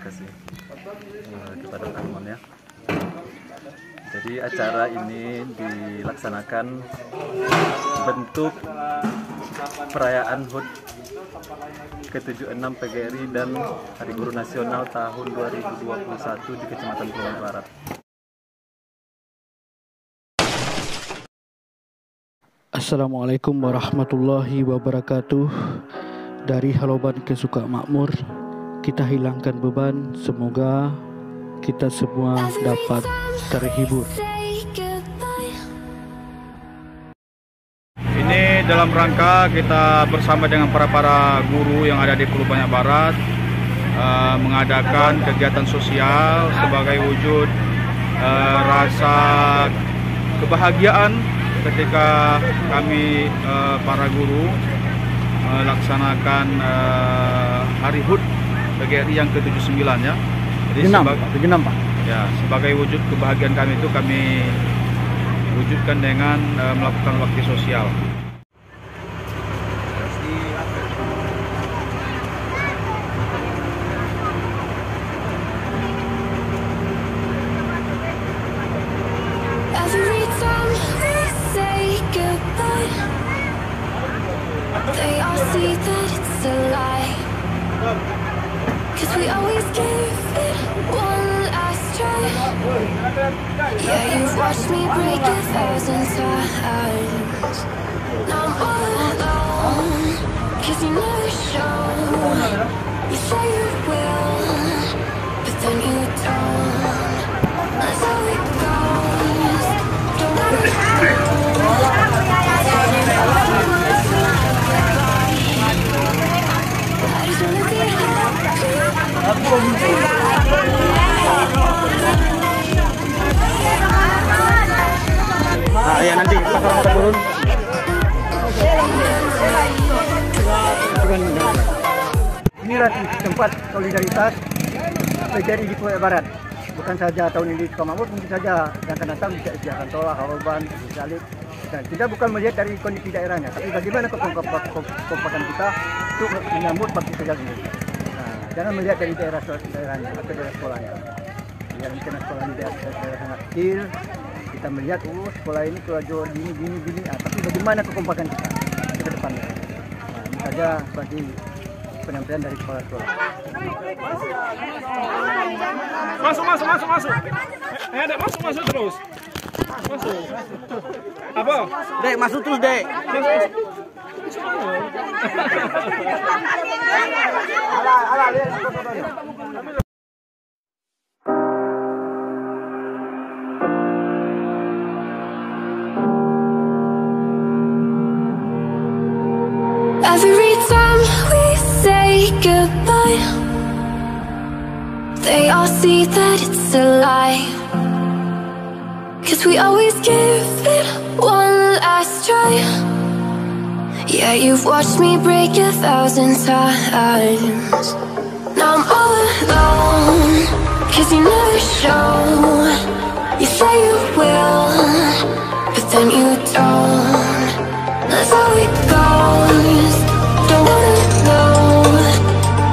kasih kepada teman ya. Jadi acara ini dilaksanakan bentuk perayaan HUT ke-76 PGRI dan Hari Guru Nasional tahun 2021 di Kecamatan Pulau Barat. Assalamualaikum warahmatullahi wabarakatuh. Dari Haloban ke Sukamakmur, kita hilangkan beban. Semoga kita semua dapat terhibur. Ini dalam rangka kita bersama dengan para guru yang ada di Pulau Banyak Barat mengadakan kegiatan sosial sebagai wujud rasa kebahagiaan ketika kami para guru melaksanakan Hari HUT PGRI yang ke-79 ya. Jadi 76 Pak. Ya, sebagai wujud kebahagiaan kami itu kami wujudkan dengan melakukan bakti sosial. They all see that it's a lie, 'cause we always give it one last try. Yeah, you've watched me break 1,000 times. Now I'm all alone, 'cause you never show. You say you will, but then you don't. That's how it goes. Don't wanna know. Nah, ya nanti pasar turun. Inilah tempat solidaritas PGRI di Pulau Barat. Bukan saja tahun ini di Sukamakmur, mungkin saja yang akan datang bisa di Akantola, Haloban, Salib. Dan kita bukan melihat dari kondisi daerahnya, tapi bagaimana kekompakan kita untuk menyambut bakti sosial ini. Nah, jangan melihat dari daerahnya atau daerah sekolahnya. Yang karena sekolah ini daerah sangat kecil, kita melihat sekolah ini Pelajar gini. Tapi bagaimana kekompakan kita ke depannya? Nah, ini saja sebagai penyampaian dari sekolah-sekolah. Masuk. Dek, masuk terus. Masuk. Apa? Dek, masuk terus, Dek. Every time we say goodbye, they all see that it's a lie, 'cause we always give it one last try. Yeah, you've watched me break 1,000 times. Now I'm all alone, 'cause you never show. You say you will, but then you don't. That's how it goes. Don't wanna know.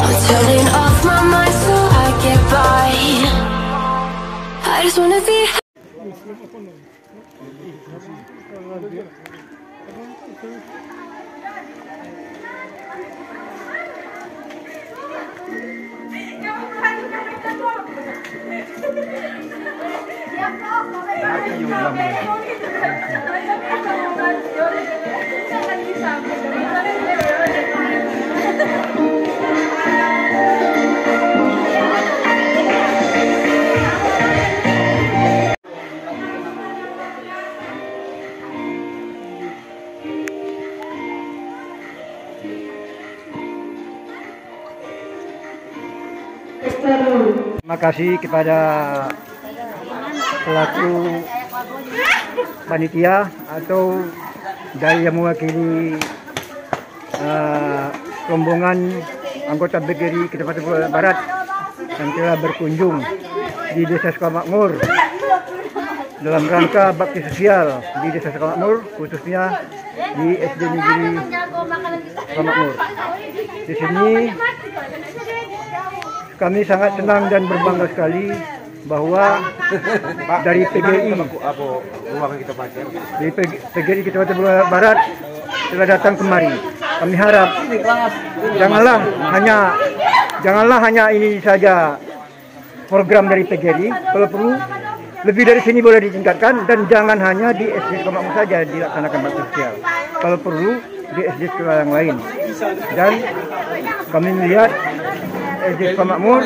I'm turning off my mind so I get by. I just wanna be Terima kasih kepada pelaku panitia atau dari yang mewakili rombongan anggota PGRI Kecamatan Pulau Barat yang telah berkunjung di Desa Sukamakmur dalam rangka bakti sosial di Desa Sukamakmur, khususnya di SD Negeri Sukamakmur. Di sini kami sangat senang dan berbangga sekali bahwa dari PGRI Kecamatan Pulau Barat telah datang kemari. Kami harap janganlah hanya ini saja program dari PGRI. Kalau perlu lebih dari sini boleh ditingkatkan, dan jangan hanya di SD Sukamakmur saja dilaksanakan bakti sosial. Kalau perlu di SD sekolah yang lain. Dan kami melihat SD Sukamakmur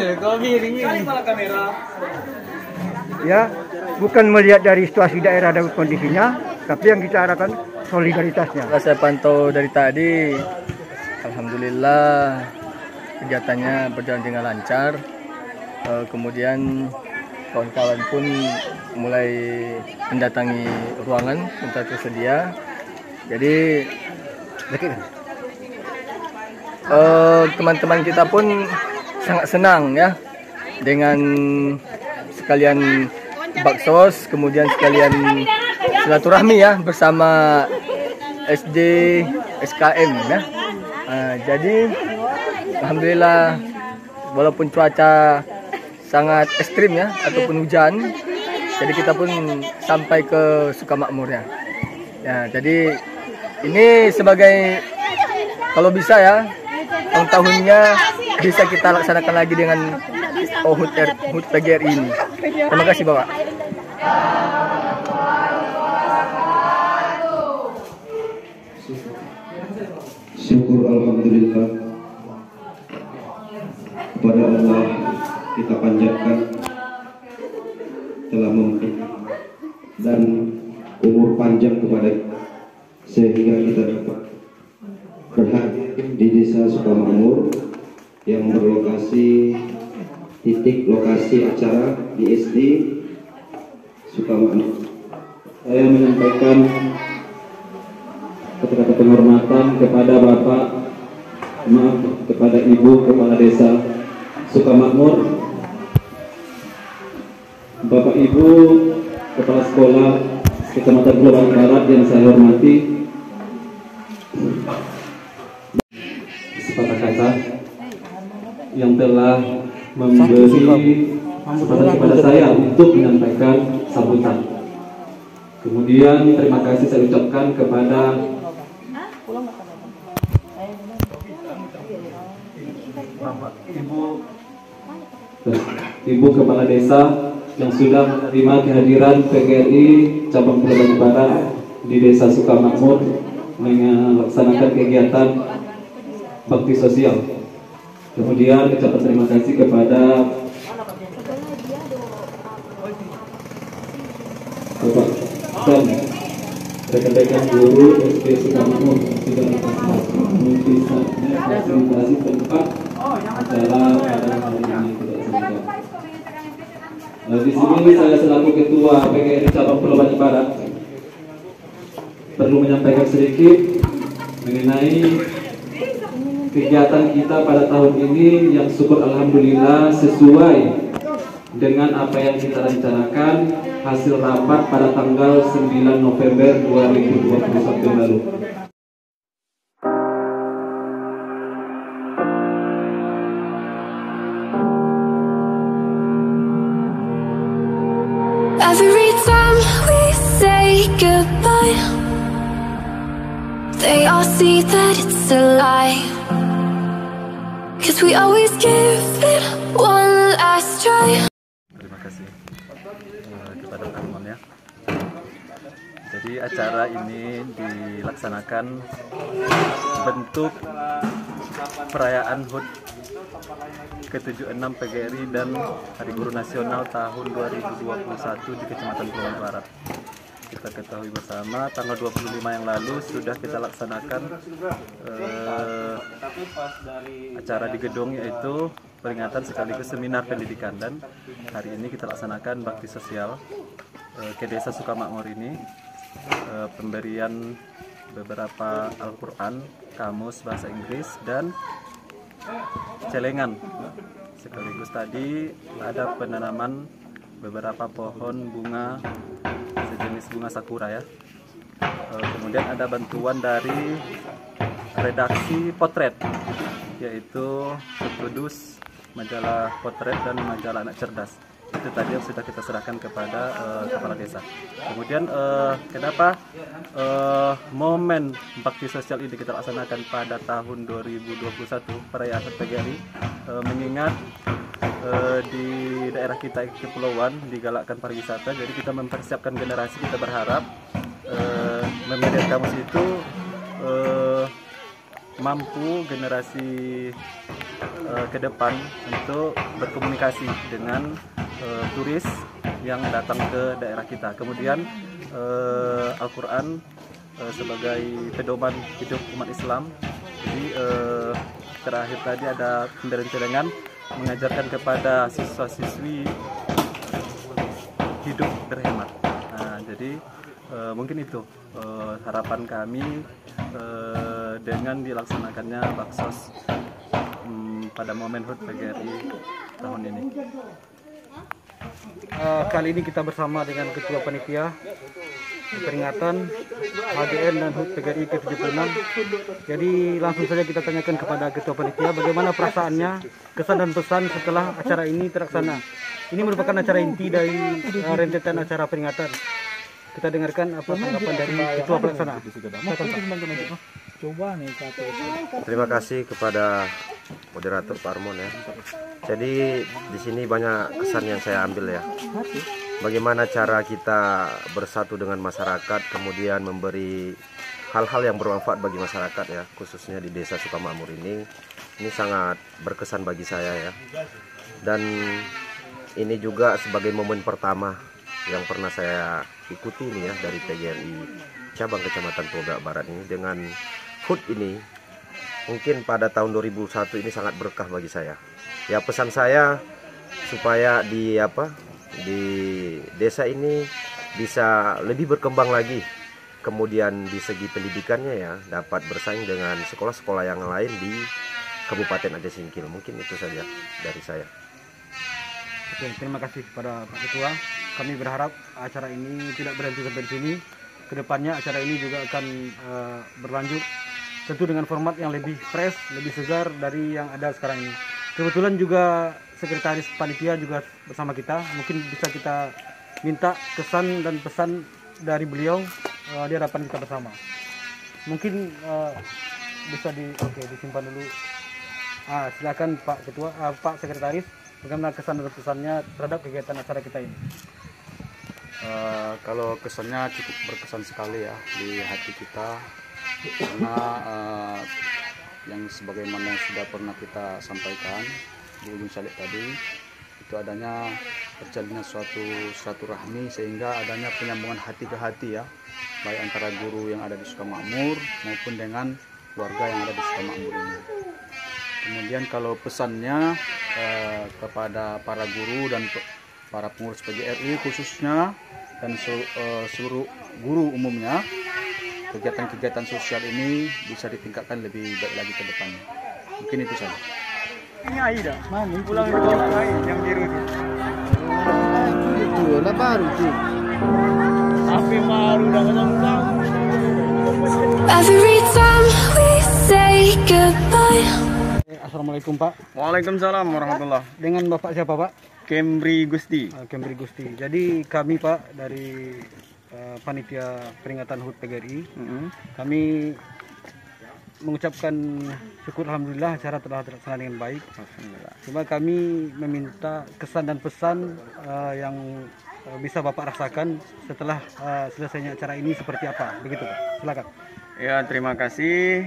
ya bukan melihat dari situasi daerah dan kondisinya, tapi yang kita harapkan solidaritasnya. Saya pantau dari tadi, alhamdulillah kegiatannya berjalan dengan lancar. Kemudian kawan-kawan pun mulai mendatangi ruangan yang tersedia. Jadi teman-teman kita pun sangat senang ya dengan sekalian baksos, kemudian sekalian silaturahmi ya bersama SD SKM ya. Jadi alhamdulillah walaupun cuaca sangat ekstrim ya ataupun hujan, jadi kita pun sampai ke Sukamakmur ya. Ya, jadi ini sebagai kalau bisa ya tahun-tahunnya bisa kita laksanakan lagi dengan HUT PGRI ini. Terima kasih Bapak. Syukur alhamdulillah kepada Allah kita panjatkan telah memberi dan umur panjang kepada sehingga kita dapat berhadir di Desa Sukamakmur yang berlokasi titik lokasi acara di SD Sukamakmur. Saya menyampaikan kata-kata penghormatan kepada kepada Ibu Kepala Desa Sukamakmur, Bapak Ibu Kepala Sekolah Kecamatan Pulau Barat yang saya hormati, sepatah kata yang telah memberi kesempatan kepada saya untuk menyampaikan sambutan. Kemudian terima kasih saya ucapkan kepada Ibu Kepala Desa yang sudah menerima kehadiran PGRI Cabang Pulau Barat di Desa Sukamakmur melaksanakan kegiatan bakti sosial. Kemudian ucapan terima kasih kepada Bapak dan rekan-rekan guru SD Sukamakmur sudah memfasilitasi tempat acara pada hari ini. Di sini saya selaku Ketua PGRI Cabang Pulau Barat perlu menyampaikan sedikit mengenai kegiatan kita pada tahun ini yang syukur alhamdulillah sesuai dengan apa yang kita rencanakan hasil rapat pada tanggal 9 November 2021 lalu. Every time we say goodbye, they all see that it's a lie. 'Cause we always give it one last try. Terima kasih kepada teman ya. Jadi acara ini dilaksanakan bentuk perayaan HUT ke-76 PGRI dan Hari Guru Nasional tahun 2021 di Kecamatan Pulau Barat. Kita ketahui bersama tanggal 25 yang lalu sudah kita laksanakan acara di gedung, yaitu peringatan sekaligus seminar pendidikan, dan hari ini kita laksanakan bakti sosial ke Desa Sukamakmur ini, pemberian beberapa Al-Quran, kamus bahasa Inggris, dan celengan. Sekaligus tadi ada penanaman beberapa pohon bunga sejenis bunga sakura ya. Kemudian ada bantuan dari redaksi potret, yaitu Kudus majalah potret dan majalah anak cerdas. Itu tadi yang sudah kita serahkan kepada kepala desa. Kemudian kenapa momen bakti sosial ini kita laksanakan pada tahun 2021 perayaan HUT PGRI, mengingat di daerah kita kepulauan digalakkan pariwisata, jadi kita mempersiapkan generasi. Kita berharap Memedian Kamus itu mampu generasi ke depan untuk berkomunikasi dengan turis yang datang ke daerah kita. Kemudian Al-Quran sebagai pedoman hidup umat Islam. Jadi terakhir tadi ada pemberian celengan mengajarkan kepada siswa-siswi hidup berhemat. Nah, jadi mungkin itu harapan kami dengan dilaksanakannya Baksos pada momen HUT PGRI tahun ini. Kali ini kita bersama dengan Ketua Panitia peringatan HGN dan HUT PGRI ke-76. Jadi langsung saja kita tanyakan kepada Ketua Panitia bagaimana perasaannya, kesan dan pesan setelah acara ini terlaksana. Ini merupakan acara inti dari rentetan acara peringatan. Kita dengarkan apa tanggapan dari Ketua Pelaksana. Terima kasih kepada moderator Pak Armon ya. Jadi di sini banyak kesan yang saya ambil ya. Bagaimana cara kita bersatu dengan masyarakat, kemudian memberi hal-hal yang bermanfaat bagi masyarakat ya, khususnya di Desa Sukamakmur ini sangat berkesan bagi saya ya. Dan ini juga sebagai momen pertama yang pernah saya ikuti ini ya dari PGRI cabang Kecamatan Togak Barat ini dengan HUT ini. Mungkin pada tahun 2001 ini sangat berkah bagi saya. Ya, pesan saya supaya di desa ini bisa lebih berkembang lagi. Kemudian di segi pendidikannya ya dapat bersaing dengan sekolah-sekolah yang lain di Kabupaten Aceh Singkil. Mungkin itu saja dari saya. Oke, terima kasih kepada Pak Ketua. Kami berharap acara ini tidak berhenti sampai di sini. Kedepannya acara ini juga akan berlanjut, tentu dengan format yang lebih fresh, lebih segar dari yang ada sekarang ini. Kebetulan juga Sekretaris Panitia juga bersama kita. Mungkin bisa kita minta kesan dan pesan dari beliau di hadapan kita bersama. Mungkin bisa disimpan dulu. Silakan Pak Ketua, Pak Sekretaris, bagaimana kesan dan pesannya terhadap kegiatan acara kita ini? Kalau kesannya cukup berkesan sekali ya di hati kita, karena yang sebagaimana yang sudah pernah kita sampaikan di ujung salib tadi, itu adanya terjadinya suatu silaturahmi sehingga adanya penyambungan hati ke hati ya, baik antara guru yang ada di Sukamakmur maupun dengan keluarga yang ada di Sukamakmur ini. Kemudian kalau pesannya kepada para guru dan para pengurus PGRI khususnya dan seluruh guru umumnya, kegiatan-kegiatan sosial ini bisa ditingkatkan lebih baik lagi ke depannya. Mungkin itu saja. Ini Aida, mana pulang itu yang biru itu. Itu lah baru itu. Tapi baru dah macam. Every time we say goodbye. Assalamualaikum Pak. Waalaikumsalam warahmatullahi. Dengan Bapak siapa Pak? Kemri Gusti. Kemri Gusti. Jadi kami Pak dari panitia peringatan HUT PGRI, kami mengucapkan syukur alhamdulillah acara telah terlaksana dengan baik. Cuma kami meminta kesan dan pesan yang bisa Bapak rasakan setelah selesainya acara ini seperti apa, begitu Pak? Silakan. Ya, terima kasih.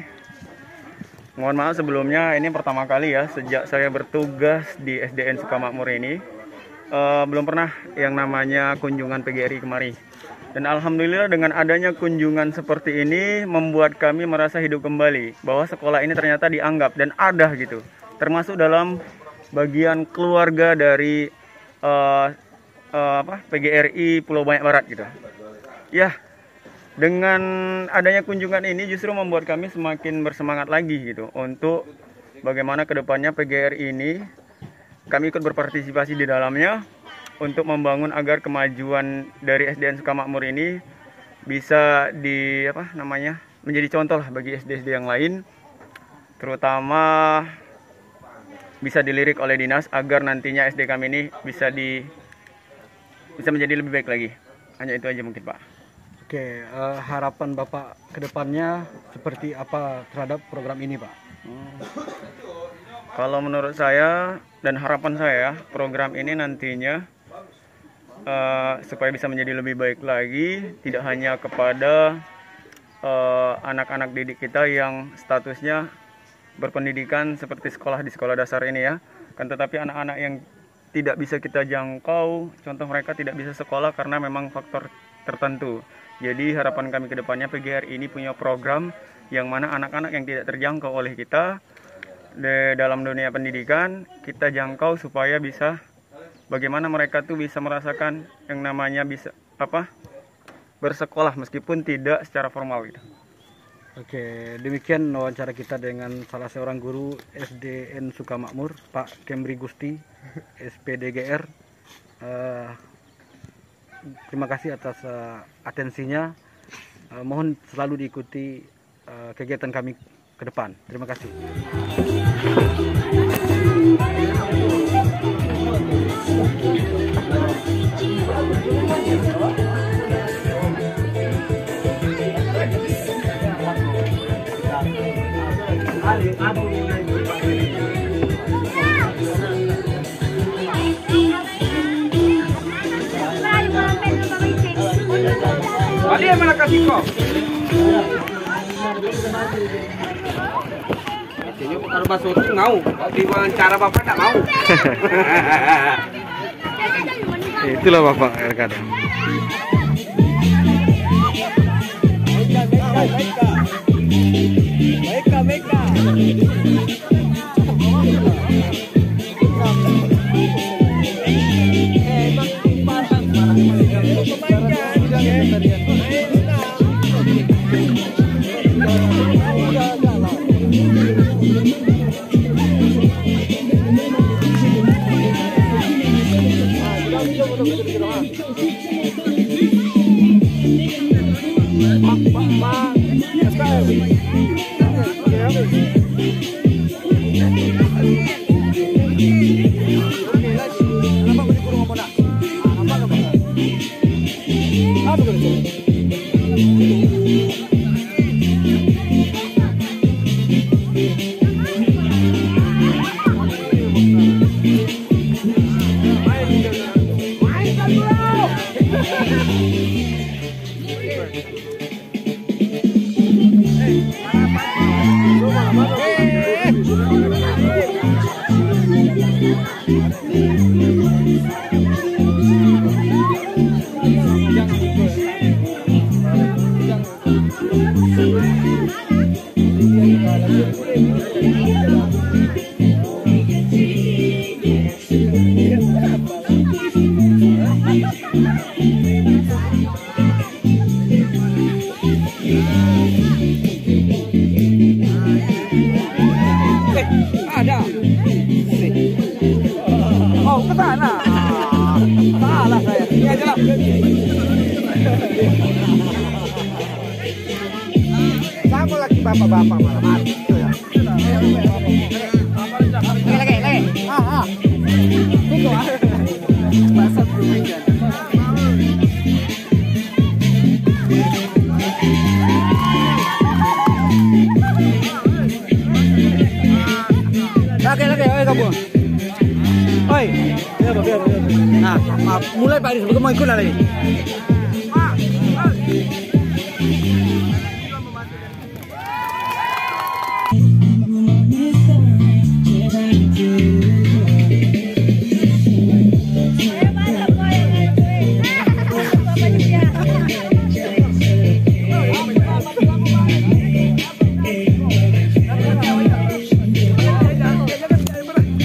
Mohon maaf sebelumnya, ini pertama kali ya sejak saya bertugas di SDN Sukamakmur ini, belum pernah yang namanya kunjungan PGRI kemari. Dan alhamdulillah dengan adanya kunjungan seperti ini membuat kami merasa hidup kembali, bahwa sekolah ini ternyata dianggap dan ada gitu, termasuk dalam bagian keluarga dari PGRI Pulau Banyak Barat gitu. Ya, dengan adanya kunjungan ini justru membuat kami semakin bersemangat lagi gitu untuk bagaimana kedepannya PGRI ini kami ikut berpartisipasi di dalamnya untuk membangun agar kemajuan dari SDN Sukamakmur ini bisa menjadi contoh lah bagi SD-SD yang lain, terutama bisa dilirik oleh dinas agar nantinya SD kami ini bisa menjadi lebih baik lagi. Hanya itu aja mungkin, Pak. Oke, harapan Bapak ke depannya seperti apa terhadap program ini, Pak? Kalau menurut saya dan harapan saya, program ini nantinya supaya bisa menjadi lebih baik lagi, tidak hanya kepada anak-anak didik kita yang statusnya berpendidikan seperti sekolah di sekolah dasar ini ya, kan tetapi anak-anak yang tidak bisa kita jangkau, contoh mereka tidak bisa sekolah karena memang faktor tertentu. Jadi harapan kami ke depannya PGR ini punya program yang mana anak-anak yang tidak terjangkau oleh kita di dalam dunia pendidikan, kita jangkau supaya bisa bagaimana mereka tuh bisa merasakan yang namanya bisa bersekolah meskipun tidak secara formal gitu. Oke, demikian wawancara kita dengan salah seorang guru SDN Sukamakmur, Pak Kemri Gusti, SPDGR. Terima kasih atas atensinya. Mohon selalu diikuti kegiatan kami ke depan. Terima kasih. Balik mana kasih kok? Ini kalau masuk itu mau, di wawancara Bapak tak mau. Itulah Bapak kadang. Meka. Ada. Oh, ke sana. Salah saya. Ini aja lah. Sama lagi bapak-bapak malah mati. Lagi. Tunggu. Basah permainan. Lagi, kamu. Oi, biar. Nah, mulai Pak Adi, sebelum mau ikut lagi.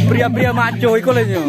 Pria-pria maco iku lho.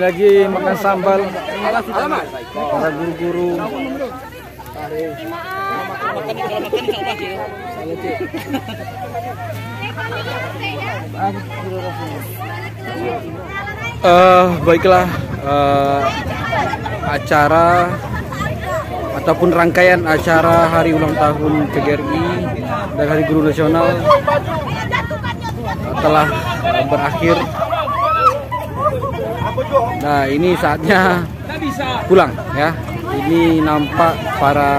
lagi makan sambal para guru-guru. Baiklah, acara ataupun rangkaian acara hari ulang tahun PGRI dan Hari Guru Nasional telah berakhir. Nah, ini saatnya pulang ya. Ini nampak para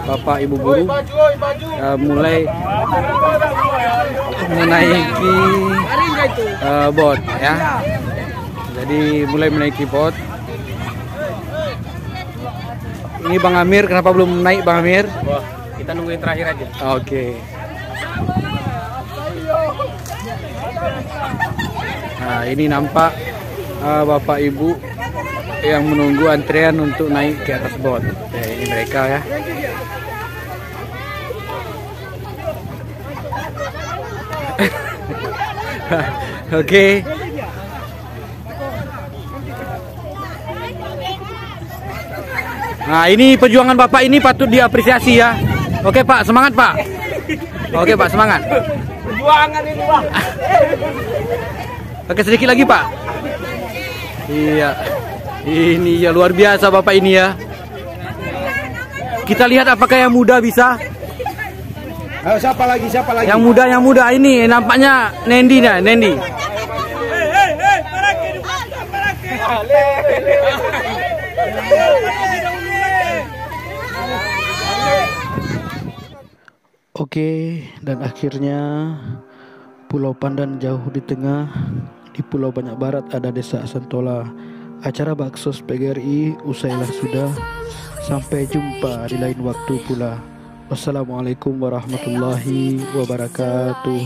bapak ibu guru mulai menaiki bot ya. Jadi mulai menaiki bot. Ini Bang Amir, kenapa belum naik Bang Amir? Wah, kita nungguin terakhir aja. Oke. Nah, ini nampak bapak ibu yang menunggu antrian untuk naik ke atas bot. Ya, ini mereka ya. Oke. Nah, ini perjuangan Bapak ini patut diapresiasi ya. Oke Pak, semangat Pak. Oke Pak, semangat. Perjuangan ini Pak. Oke, sedikit lagi Pak. Iya. Ini ya luar biasa Bapak ini ya. Kita lihat apakah yang muda bisa. Ayo, siapa lagi? Yang muda ini nampaknya Nendi nih, Nendi. Oke, dan akhirnya Pulau Pandan jauh di tengah. Di Pulau Banyak Barat ada Desa Santola. Acara Baksos PGRI usailah sudah. Sampai jumpa di lain waktu pula. Wassalamualaikum warahmatullahi wabarakatuh.